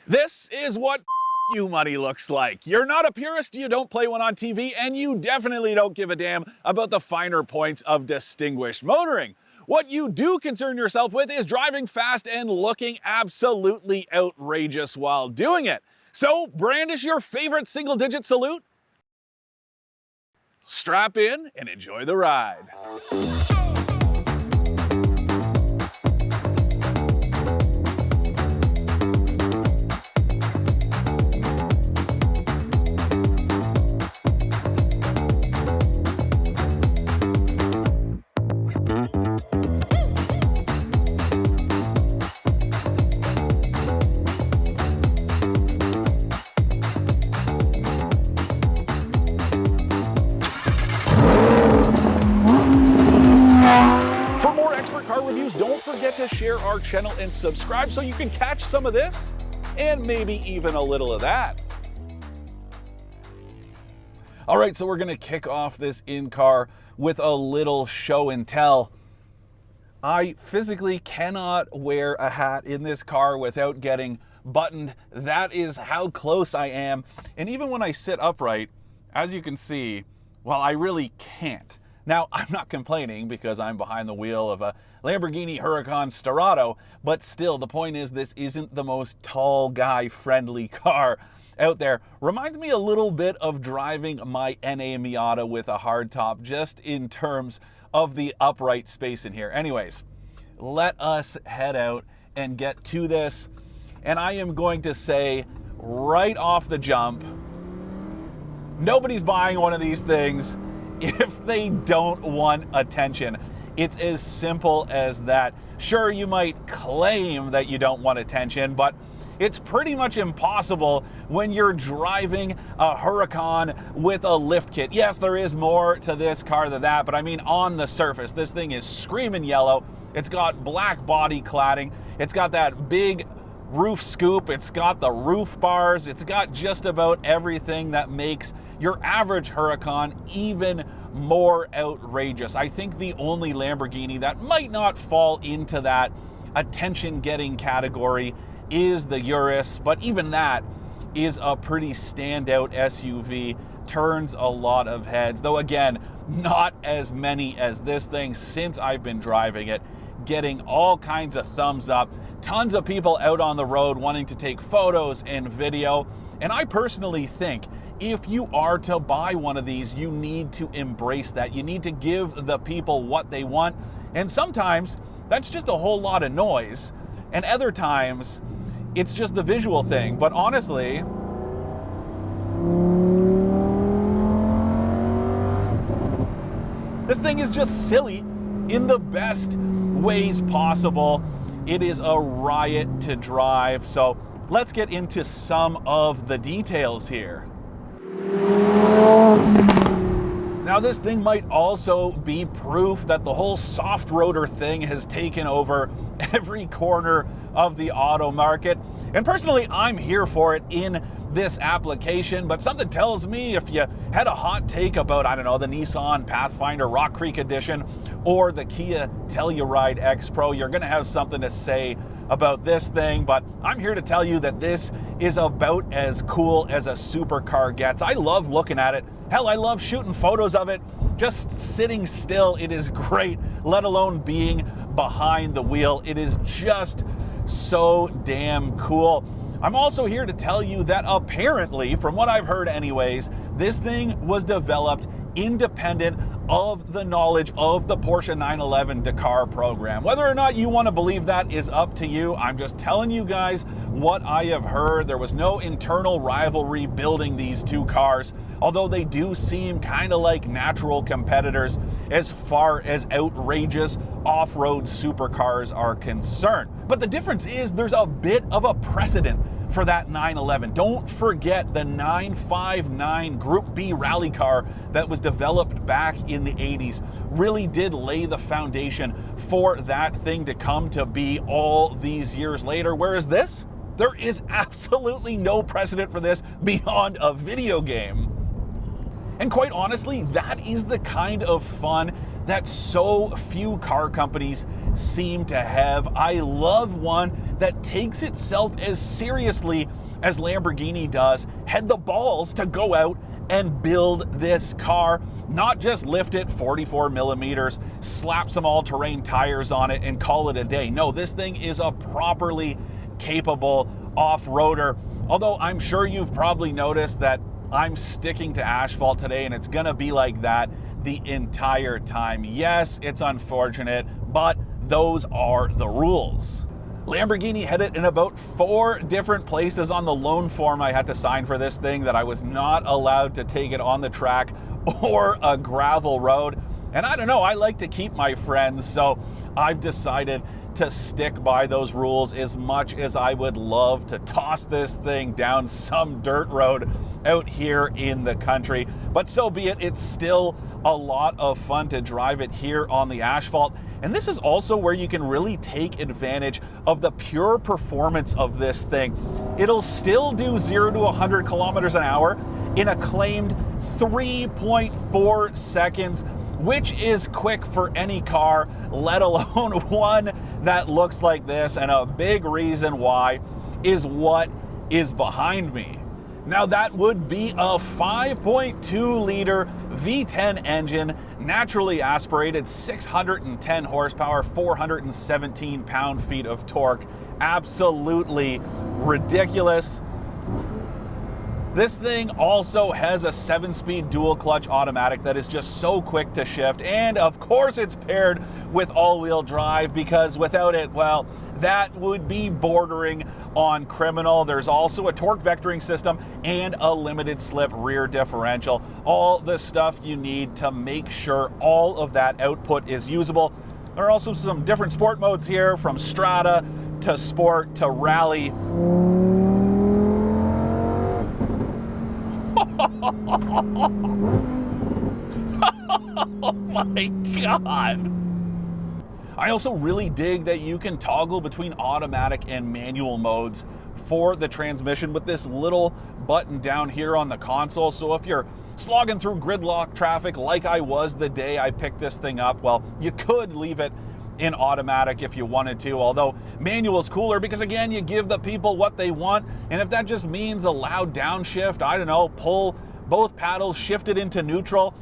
This is what you money looks like. You're not a purist, you don't play one on TV, and you definitely don't give a damn about the finer points of distinguished motoring. What you do concern yourself with is driving fast and looking absolutely outrageous while doing it. So brandish your favorite single-digit salute, strap in, and enjoy the ride. Don't forget to share our channel and subscribe so you can catch some of this and maybe even a little of that. All right, so we're gonna kick off this in-car with a little show and tell. I physically cannot wear a hat in this car without getting buttoned. That is how close I am. And even when I sit upright, as you can see, well, I really can't. Now, I'm not complaining because I'm behind the wheel of a Lamborghini Huracan STERRATO, but still, the point is this isn't the most tall guy friendly car out there. Reminds me a little bit of driving my NA Miata with a hardtop, just in terms of the upright space in here. Anyways, let us head out and get to this. And I am going to say right off the jump, nobody's buying one of these things if they don't want attention. It's as simple as that. Sure, you might claim that you don't want attention, but it's pretty much impossible when you're driving a Huracan with a lift kit. Yes, there is more to this car than that, but I mean, on the surface, this thing is screaming yellow. It's got black body cladding. It's got that big roof scoop. It's got the roof bars. It's got just about everything that makes your average Huracan even more outrageous. I think the only Lamborghini that might not fall into that attention-getting category is the Urus, but even that is a pretty standout SUV, turns a lot of heads, though again, not as many as this thing since I've been driving it, getting all kinds of thumbs up, tons of people out on the road wanting to take photos and video. And I personally think if you are to buy one of these, you need to embrace that. You need to give the people what they want. And sometimes that's just a whole lot of noise. And other times it's just the visual thing. But honestly, this thing is just silly in the best ways possible. It is a riot to drive. So let's get into some of the details here. Now, this thing might also be proof that the whole soft rotor thing has taken over every corner of the auto market. And personally, I'm here for it in this application, but something tells me if you had a hot take about, I don't know, the Nissan Pathfinder Rock Creek Edition or the Kia Telluride X Pro, you're gonna have something to say about this thing. But I'm here to tell you that this is about as cool as a supercar gets. I love looking at it. Hell, I love shooting photos of it. Just sitting still, it is great, let alone being behind the wheel. It is just so damn cool. I'm also here to tell you that apparently, from what I've heard anyways, this thing was developed independent of the knowledge of the Porsche 911 Dakar program. Whether or not you want to believe that is up to you. I'm just telling you guys what I have heard. There was no internal rivalry building these two cars, although they do seem kind of like natural competitors as far as outrageous off-road supercars are concerned. But the difference is there's a bit of a precedent for that 911. Don't forget the 959 Group B rally car that was developed back in the 80s really did lay the foundation for that thing to come to be all these years later. Whereas this, there is absolutely no precedent for this beyond a video game. And quite honestly, that is the kind of fun that so few car companies seem to have. I love one that takes itself as seriously as Lamborghini does had the balls to go out and build this car, not just lift it 44 millimeters, slap some all-terrain tires on it and call it a day. No, this thing is a properly capable off-roader. Although I'm sure you've probably noticed that I'm sticking to asphalt today, and it's gonna be like that the entire time. Yes, it's unfortunate, but those are the rules. Lamborghini had it in about 4 different places on the loan form I had to sign for this thing, that I was not allowed to take it on the track or a gravel road. And I don't know, I like to keep my friends, so I've decided to stick by those rules, as much as I would love to toss this thing down some dirt road out here in the country. But so be it, it's still a lot of fun to drive it here on the asphalt. And this is also where you can really take advantage of the pure performance of this thing. It'll still do 0 to 100 kilometers an hour in a claimed 3.4 seconds, which is quick for any car, let alone one that looks like this. And a big reason why is what is behind me. Now, that would be a 5.2 liter V10 engine, naturally aspirated, 610 horsepower, 417 pound-feet of torque. Absolutely ridiculous. This thing also has a 7-speed dual clutch automatic that is just so quick to shift. And of course it's paired with all-wheel drive, because without it, well, that would be bordering on criminal. There's also a torque vectoring system and a limited slip rear differential. All the stuff you need to make sure all of that output is usable. There are also some different sport modes here, from strata to sport to rally. Oh my God. I also really dig that you can toggle between automatic and manual modes for the transmission with this little button down here on the console. So if you're slogging through gridlock traffic like I was the day I picked this thing up, well, you could leave it in automatic if you wanted to, although manual is cooler because, again, you give the people what they want. And if that just means a loud downshift, I don't know, pull both paddles, shift it into neutral,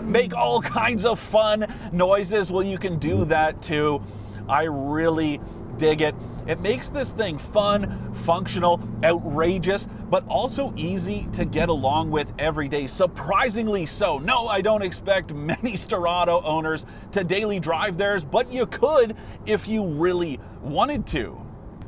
make all kinds of fun noises, well, you can do that too. I really dig it. It makes this thing fun, functional, outrageous, but also easy to get along with every day. Surprisingly so. No, I don't expect many STERRATO owners to daily drive theirs, but you could if you really wanted to.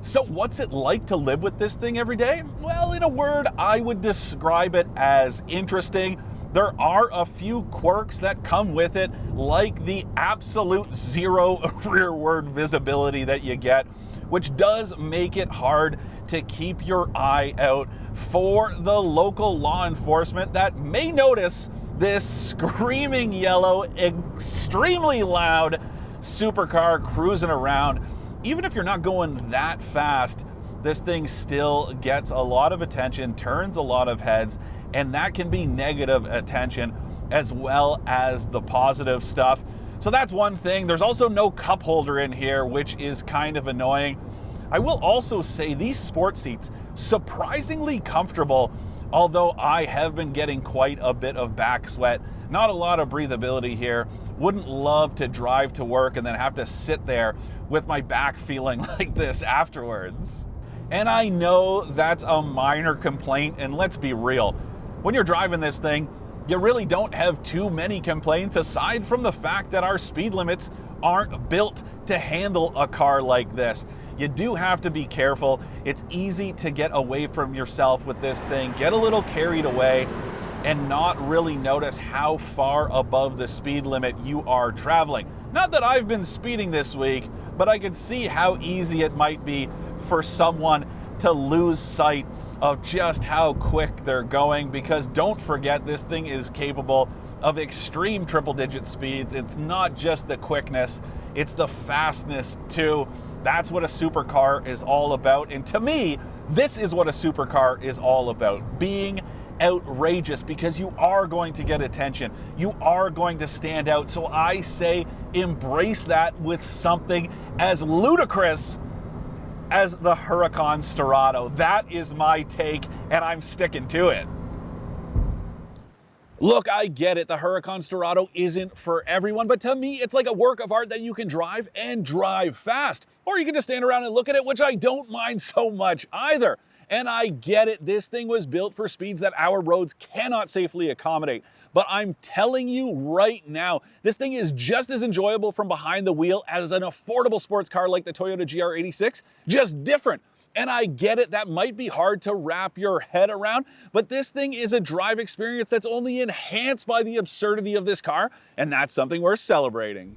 So what's it like to live with this thing every day? Well, in a word, I would describe it as interesting. There are a few quirks that come with it, like the absolute zero rearward visibility that you get, which does make it hard to keep your eye out for the local law enforcement that may notice this screaming yellow, extremely loud supercar cruising around. Even if you're not going that fast, this thing still gets a lot of attention, turns a lot of heads, and that can be negative attention as well as the positive stuff. So that's one thing. There's also no cup holder in here, which is kind of annoying. I will also say these sport seats, surprisingly comfortable, although I have been getting quite a bit of back sweat. Not a lot of breathability here. Wouldn't love to drive to work and then have to sit there with my back feeling like this afterwards. And I know that's a minor complaint, and let's be real, when you're driving this thing, you really don't have too many complaints aside from the fact that our speed limits aren't built to handle a car like this. You do have to be careful. It's easy to get away from yourself with this thing, get a little carried away, and not really notice how far above the speed limit you are traveling. Not that I've been speeding this week, but I can see how easy it might be for someone to lose sight of just how quick they're going, because don't forget, this thing is capable of extreme triple-digit speeds. It's not just the quickness, it's the fastness too. That's what a supercar is all about. And to me, this is what a supercar is all about, being outrageous, because you are going to get attention. You are going to stand out. So I say embrace that with something as ludicrous as the HURACAN STERRATO. That is my take, and I'm sticking to it. Look, I get it, the HURACAN STERRATO isn't for everyone, but to me, it's like a work of art that you can drive and drive fast. Or you can just stand around and look at it, which I don't mind so much either. And I get it, this thing was built for speeds that our roads cannot safely accommodate. But I'm telling you right now, this thing is just as enjoyable from behind the wheel as an affordable sports car like the Toyota GR86, just different. And I get it, that might be hard to wrap your head around, but this thing is a drive experience that's only enhanced by the absurdity of this car, and that's something worth celebrating.